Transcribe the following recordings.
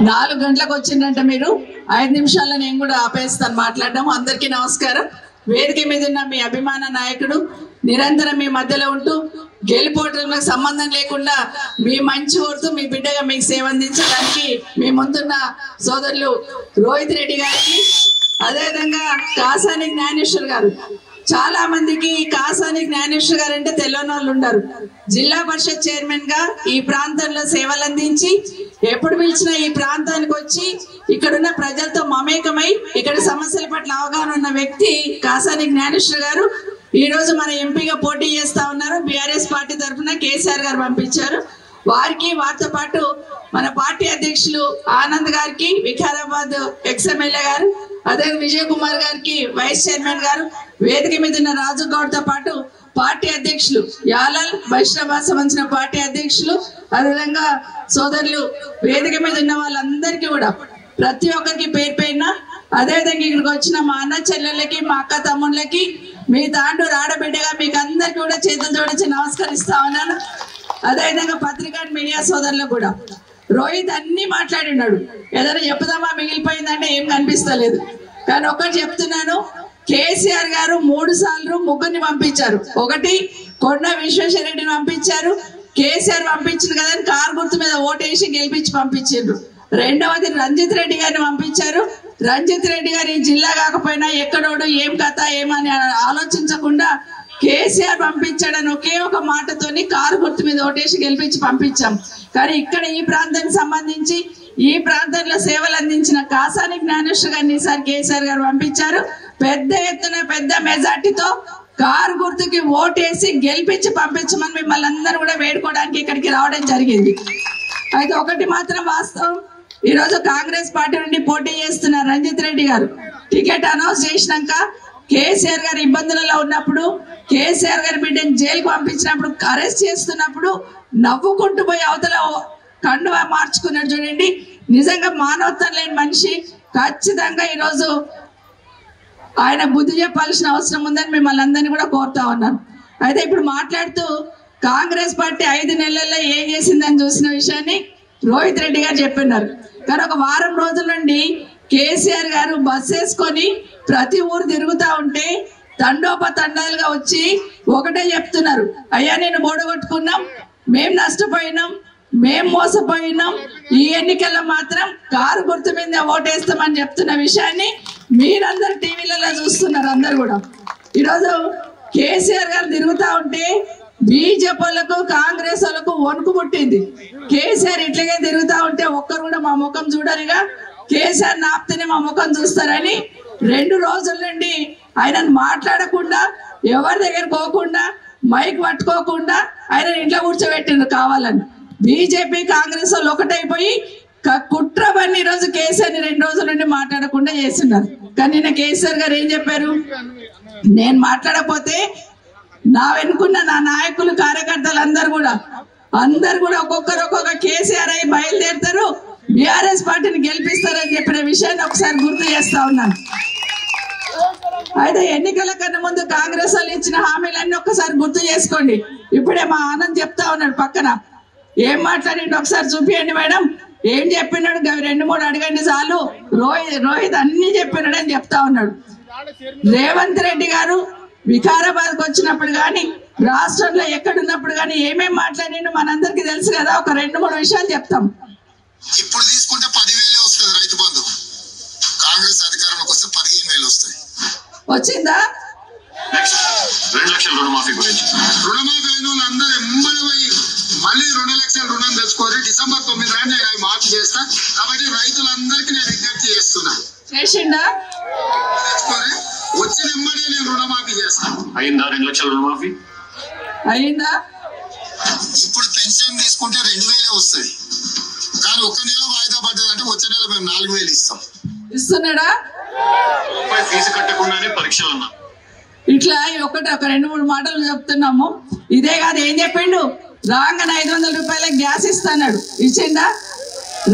4 గంటలకు వచ్చిందంటే మీరు 5 నిమిషాల్లో నేను కూడా ఆపేస్తాను మాట్లాడడం. అందరికీ నమస్కారం. వేదిక మీద ఉన్న మీ అభిమాన నాయకుడు నిరంతరం మీ మధ్యలో ఉంటూ గెలిపోవడానికి సంబంధం లేకుండా మీ మంచి కోరుతూ మీ బిడ్డగా మీకు సేవ అందించడానికి మీ ముందున్న సోదరులు రోహిత్ రెడ్డి గారికి, అదేవిధంగా కాసాని జ్ఞానేశ్వర్ గారు. చాలా మందికి కాసాని జ్ఞానేశ్వర్ గారు అంటే తెలియని వాళ్ళు ఉండరు. జిల్లా పరిషత్ చైర్మన్ గా ఈ ప్రాంతంలో సేవలు అందించి ఎప్పుడు పిలిచినా ఈ ప్రాంతానికి వచ్చి ఇక్కడున్న ప్రజలతో మమేకమై ఇక్కడ సమస్యల పట్ల అవగాహన ఉన్న వ్యక్తి కాసాని జ్ఞానేశ్వర్ గారు. ఈ రోజు మన ఎంపీగా పోటీ చేస్తా ఉన్నారు. బీఆర్ఎస్ పార్టీ తరఫున కేసీఆర్ గారు పంపించారు. వారితో పాటు మన పార్టీ అధ్యక్షులు ఆనంద్ గారికి, వికారాబాద్ ఎక్స్ఎమ్మెల్యే గారు, అదే విజయ్ కుమార్ గారికి వైస్ చైర్మన్ గారు, వేదిక మీద ఉన్న రాజు గౌడ్ తో పాటు పార్టీ అధ్యక్షులు యాలల్ వైష్ణవాస సంబంధించిన పార్టీ అధ్యక్షులు, అదేవిధంగా సోదరులు వేదిక మీద ఉన్న వాళ్ళందరికీ కూడా ప్రతి ఒక్కరికి పేరు పేరున, అదేవిధంగా ఇక్కడికి వచ్చిన మా అన్న చెల్లెళ్ళకి, మా అక్క తమ్ముళ్ళకి, మీ తాండు రాడబిడ్డగా మీకు అందరికి కూడా చేతులు జోడించి నమస్కరిస్తా ఉన్నాను. అదేవిధంగా పత్రికా మీడియా సోదరులకు కూడా. రోహిత్ అన్ని మాట్లాడినాడు. ఏదైనా చెప్పుదామా మిగిలిపోయిందంటే ఏం కనిపిస్తలేదు. కానీ ఒకటి చెప్తున్నాను, కేసీఆర్ గారు 3 సార్లు ముగ్గురిని పంపించారు. ఒకటి కొండ విశ్వేశ్వర రెడ్డిని పంపించారు. కేసీఆర్ పంపించింది కదా అని కారు గుర్తు మీద ఓటేసి గెలిపించి పంపించారు. రెండవది రంజిత్ రెడ్డి గారిని పంపించారు. రంజిత్ రెడ్డి గారు ఈ జిల్లా కాకపోయినా ఎక్కడోడు ఏం కథ ఏమని ఆలోచించకుండా కేసీఆర్ పంపించాడని ఒకే ఒక మాటతోని కారు గుర్తు మీద ఓటేసి గెలిపించి పంపించాం. కానీ ఇక్కడ ఈ ప్రాంతానికి సంబంధించి ఈ ప్రాంతంలో సేవలు అందించిన కాసాని జ్ఞానేశ్వర్ గారిని ఈసారి కేసీఆర్ గారు పంపించారు. పెద్ద ఎత్తున పెద్ద మెజార్టీతో కారు గుర్తుకి ఓటేసి గెలిపించి పంపించమని మిమ్మల్ని అందరూ కూడా వేడుకోవడానికి ఇక్కడికి రావడం జరిగింది. అయితే ఒకటి మాత్రం వాస్తవం, ఈరోజు కాంగ్రెస్ పార్టీ నుండి పోటీ చేస్తున్న రంజిత్ రెడ్డి గారు టికెట్ అనౌన్స్ చేసినాక కేసీఆర్ గారు ఇబ్బందులలో ఉన్నప్పుడు, కేసీఆర్ గారి బిడ్డని జైలుకు పంపించినప్పుడు, అరెస్ట్ చేస్తున్నప్పుడు నవ్వుకుంటూ పోయి అవతల కండువా మార్చుకున్నాడు. చూడండి, నిజంగా మానవత్వం లేని మనిషి. ఖచ్చితంగా ఈరోజు ఆయన బుద్ధి చెప్పాల్సిన అవసరం ఉందని మిమ్మల్ని అందరినీ కూడా కోరుతా ఉన్నాను. అయితే ఇప్పుడు మాట్లాడుతూ కాంగ్రెస్ పార్టీ 5 నెలల్లో ఏం చేసిందని చూసిన విషయాన్ని రోహిత్ రెడ్డి గారు చెప్పినారు. కానీ ఒక వారం రోజుల నుండి కేసీఆర్ గారు బస్ వేసుకొని ప్రతి ఊరు తిరుగుతా ఉంటే తండోపతండాలుగా వచ్చి ఒకటే చెప్తున్నారు, అయ్యా నేను ఓడగొట్టుకున్నాం, మేం నష్టపోయినాం, మేం మోసపోయినాం, ఈ ఎన్నికల్లో మాత్రం కారు గుర్తు మీద ఓటేస్తామని చెప్తున్న విషయాన్ని మీరందరూ టీవీలలో చూస్తున్నారు. అందరు కూడా ఈరోజు కేసీఆర్ గారు తిరుగుతా ఉంటే బీజేపీ వాళ్ళకు కాంగ్రెస్ వాళ్ళకు వణుకు పుట్టింది. కేసీఆర్ ఇట్లాగే తిరుగుతా ఉంటే ఒక్కరు కూడా మా ముఖం చూడరుగా, కేసీఆర్ నాపితేనే మా ముఖం చూస్తారని 2 రోజుల నుండి ఆయనను మాట్లాడకుండా, ఎవరి దగ్గర పోకుండా, మైక్ పట్టుకోకుండా ఆయన ఇంట్లో కూర్చోబెట్టిండ్రు కావాలని. బీజేపీ కాంగ్రెస్ వాళ్ళు ఒకటైపోయి కుట్ర పని ఈరోజు కేసీఆర్ 2 రోజుల నుండి మాట్లాడకుండా చేస్తున్నారు. కానీ నిన్న కేసీఆర్ గారు ఏం చెప్పారు, నేను మాట్లాడకపోతే నా వెనుకున్న నా నాయకులు కార్యకర్తలు అందరు కూడా ఒక్కొక్కరు ఒక్కొక్క కేసీఆర్ అయి బయలుదేరుతారు, బీఆర్ఎస్ పార్టీని గెలిపిస్తారని చెప్పిన విషయాన్ని ఒకసారి గుర్తు చేస్తా ఉన్నాను. అయితే ఎన్నికల కన్నా ముందు కాంగ్రెస్ వాళ్ళు ఇచ్చిన హామీలన్నీ ఒక్కసారి గుర్తు చేసుకోండి. ఇప్పుడే మా ఆనంద్ చెప్తా ఉన్నాడు పక్కన, ఏం మాట్లాడిండు ఒకసారి చూపియండి మేడం, ఏం చెప్పినాడు, 2-3 అడగండి చాలు, రోహిత్ అన్ని చెప్పినాడు అని చెప్తా ఉన్నాడు. రేవంత్ రెడ్డి గారు వికారాబాద్ కు వచ్చినప్పుడు కానీ, రాష్ట్రంలో ఎక్కడున్నప్పుడు కానీ ఏమేమి మాట్లాడిండు మనందరికి తెలుసు కదా. ఒక 2-3 విషయాలు చెప్తాం. ఇప్పుడు తీసుకుంటే 10,000 వస్తుంది రైతు బంధు, కాంగ్రెస్ అధికారంలోకి వస్తే 15,000 వస్తాయి. వచ్చిందా? 2 లక్షల రుణమాఫీ గురించి, రుణమాఫీ అయిన వాళ్ళందరూ ఎంబడమై మళ్ళీ 2 లక్షల రుణం తెచ్చుకోవాలి. డిసెంబర్ 9 నాడు నేను మాఫీ చేస్తా. కాబట్టి రైతులందరికీ నేను విజ్ఞప్తి చేస్తున్నా, చేసిండా తెచ్చుకోవాలి, వచ్చిన ఎంబడే నేను రుణమాఫీ చేస్తాను. అయిందా 2 లక్షల రుణమాఫీ అయిందా? ఇప్పుడు పెన్షన్ తీసుకుంటే 2,000 వస్తుంది. కానీ 1 నెల వాయిదా పడ్డదంటే వచ్చే నెల మేము 4,000 ఇస్తాం. ఇస్తున్నాడా? ఫీజు కట్టకుండానే పరీక్షలు అన్నా. ఇట్లా ఒక 2-3 మాటలు చెప్తున్నాము. ఇదే కాదు, ఏం చెప్పిండు, రాగానే 500 రూపాయల గ్యాస్ ఇస్తాడు, ఇచ్చిండా?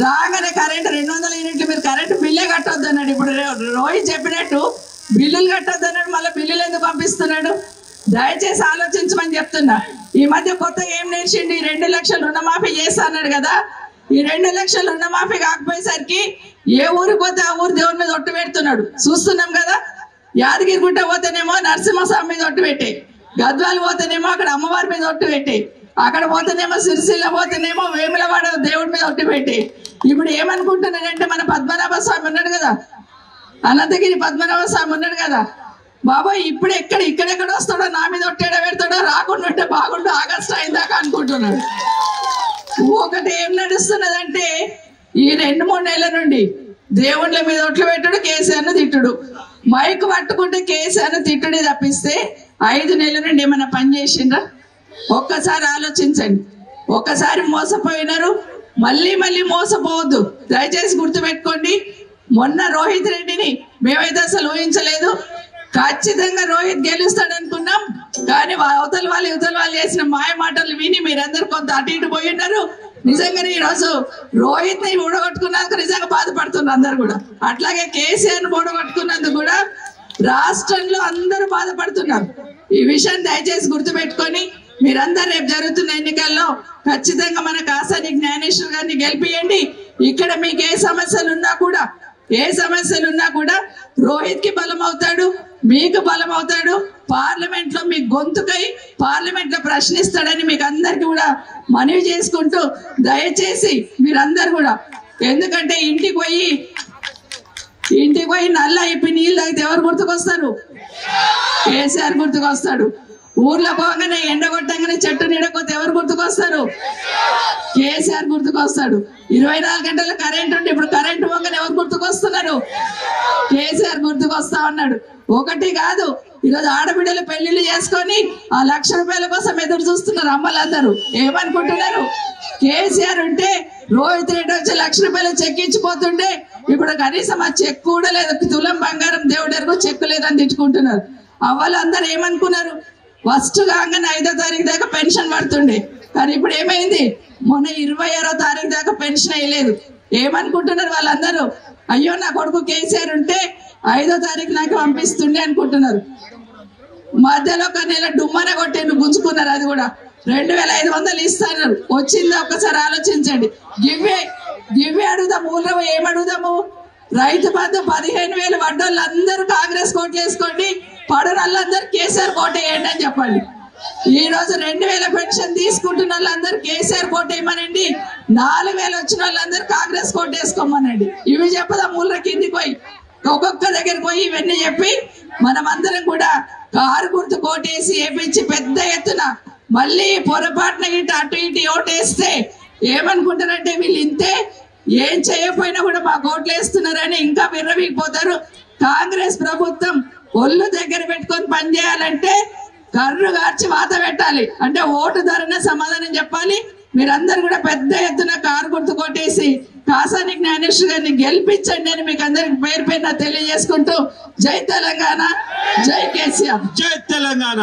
రాగానే కరెంట్ 200 యూనిట్లు మీరు కరెంట్ బిల్లే కట్టొద్దు అన్నాడు. ఇప్పుడు రోహిత్ చెప్పినట్టు బిల్లులు కట్టొద్దు అన్నాడు, మళ్ళీ బిల్లులు ఎందుకు పంపిస్తున్నాడు? దయచేసి ఆలోచించమని చెప్తున్నా. ఈ మధ్య కొత్తగా ఏం నేర్చిండి, 2 లక్షల రుణమాఫీ చేస్తా అన్నాడు కదా, ఈ 2 లక్షలు రుణమాఫీ కాకపోయేసరికి ఏ ఊరికి పోతే ఆ ఊరు దేవుని మీద ఒట్టు పెడుతున్నాడు చూస్తున్నాం కదా. యాదగిరిగుట్ట పోతేనేమో నరసింహస్వామి మీద ఒట్టు పెట్టే, గద్వాలు పోతేనేమో అక్కడ అమ్మవారి మీద ఒట్టు పెట్టే, అక్కడ పోతేనేమో సిరిసిల్ల పోతేనేమో వేములవాడ దేవుడి మీద ఒట్టు పెట్టే. ఇప్పుడు ఏమనుకుంటున్నాడంటే మన పద్మనాభ స్వామి ఉన్నాడు కదా, అనంతగిరి పద్మనాభ స్వామి ఉన్నాడు కదా, బాబాయ్ ఇప్పుడు ఇక్కడెక్కడ వస్తాడో నా మీద ఒట్టేడా పెడతాడో, రాకుండా ఉంటే బాగుండు ఆగస్టు అయిందాకా అనుకుంటున్నాడు. ఒకటి ఏం నడుస్తున్నదంటే ఈ 2-3 నెలల నుండి దేవుళ్ళ మీద ఒట్లు పెట్టుడు, కేసీఆర్ను తిట్టుడు, మైక్ పట్టుకుంటే కేసీఆర్ను తిట్టుడే తప్పిస్తే 5 నెలల నుండి ఏమైనా పని చేసిండ్రా? ఒక్కసారి ఆలోచించండి. ఒక్కసారి మోసపోయినారు, మళ్ళీ మోసపోవద్దు. దయచేసి గుర్తుపెట్టుకోండి. మొన్న రోహిత్ రెడ్డిని మేమైతే అసలు ఊహించలేదు. ఖచ్చితంగా రోహిత్ గెలుస్తాడు అనుకున్నాం, కానీ అవతల వాళ్ళు చేసిన మాయ మాటలు విని మీరందరూ కొంత అటు ఇటు పోయి ఉన్నారు. నిజంగానే ఈరోజు రోహిత్ ని ఊడగొట్టుకున్నందుకు నిజంగా బాధపడుతున్నారు అందరు కూడా. అట్లాగే కేసీఆర్ ని ఊడగొట్టుకున్నందుకు కూడా రాష్ట్రంలో అందరూ బాధపడుతున్నారు. ఈ విషయం దయచేసి గుర్తుపెట్టుకొని మీరందరూ రేపు జరుగుతున్న ఎన్నికల్లో ఖచ్చితంగా మన కాసాని జ్ఞానేశ్వర్ గారిని గెలిపియండి. ఇక్కడ మీకు ఏ సమస్యలు ఉన్నా కూడా రోహిత్ కి బలం అవుతాడు, మీకు బలం అవుతాడు. పార్లమెంట్ లో మీ గొంతుకై పార్లమెంట్ లో ప్రశ్నిస్తాడని మీకు అందరికి కూడా మనవి చేసుకుంటూ దయచేసి మీరందరూ కూడా, ఎందుకంటే ఇంటికి పోయి నల్ల అయిపోయి నీళ్ళు తాగితే ఎవరు గుర్తుకొస్తారు? కేసీఆర్ గుర్తుకొస్తాడు. ఊర్లో పోగానే ఎండగొట్టంగానే చెట్టు నీడకపోతే ఎవరు గుర్తుకొస్తారు? కేసీఆర్ గుర్తుకొస్తాడు. 24 గంటల కరెంట్ ఉండి ఇప్పుడు కరెంట్ పోగానే ఎవరు గుర్తుకొస్తున్నారు? కేసీఆర్ గుర్తుకొస్తా ఉన్నాడు. ఒకటి కాదు, ఈరోజు ఆడబిడ్డలు పెళ్లిళ్ళు చేసుకొని ఆ 1,00,000 రూపాయల కోసం ఎదురు చూస్తున్నారు అమ్మలందరూ. ఏమనుకుంటున్నారు? కేసీఆర్ ఉంటే రోహిత్ రెడ్డి వచ్చి 1,00,000 రూపాయలు చెక్ ఇచ్చిపోతుండే, ఇప్పుడు కనీసం ఆ చెక్ కూడా లేదు. తులం బంగారం దేవుడెరుగు చెక్కు లేదని తిట్టుకుంటున్నారు. అవ్వలు అందరూ ఏమనుకున్నారు? ఫస్ట్ కాగానే 5వ తారీఖు దాకా పెన్షన్ పడుతుండే, కానీ ఇప్పుడు ఏమైంది? మొన్న 26వ తారీఖు దాకా పెన్షన్ అయ్యలేదు. ఏమనుకుంటున్నారు వాళ్ళందరూ? అయ్యో నా కొడుకు కేసీఆర్ ఉంటే 5వ తారీఖు నాకు పంపిస్తుండే అనుకుంటున్నారు. మధ్యలో ఒక నెల డుమ్మన కొట్టేను గుంజుకున్నారు. అది కూడా 2,500 ఇస్తున్నారు. వచ్చిందా ఒక్కసారి ఆలోచించండి. గివ్వే అడుగుదాం, ఊళ్ళో ఏమడుగుదాము? రైతు బంధు 15,000 వడ్డోళ్ళు అందరూ కాంగ్రెస్ కోట్లు వేసుకోండి, పడనోళ్ళందరూ కేసీఆర్ కోట వేయండి అని చెప్పండి. ఈ రోజు 2,000 పెన్షన్ తీసుకుంటున్న వాళ్ళందరూ కేసీఆర్ కోట వేయమనండి, 4,000 వచ్చిన వాళ్ళందరూ కాంగ్రెస్ కోట వేసుకోమనండి. ఇవి చెప్పదా ఊళ్ళో కిందికి పోయి ఒక్కొక్క దగ్గరికి పోయి ఇవన్నీ చెప్పి మనమందరం కూడా కారు గుర్తు కోటేసి వేపించి పెద్ద ఎత్తున మళ్ళీ పొరపాటున గిట్ట అటు ఇటు ఓటేస్తే ఏమనుకుంటారంటే వీళ్ళు ఇంతే, ఏం చేయకపోయినా కూడా మా ఓట్లు వేస్తున్నారని ఇంకా విర్రవీగిపోతారు. కాంగ్రెస్ ప్రభుత్వం ఒళ్ళు దగ్గర పెట్టుకొని పనిచేయాలంటే కర్రు గార్చి వాత పెట్టాలి, అంటే ఓటు ధరనే సమాధానం చెప్పాలి. మీరందరూ కూడా పెద్ద ఎత్తున కారు గుర్తు కొట్టేసి కాసాని జ్ఞానేశ్వర్ గారిని గెలిపించండి అని మీకు అందరికి పేరు తెలియజేసుకుంటూ జై తెలంగాణ, జై కేసీఆర్, జై తెలంగాణ.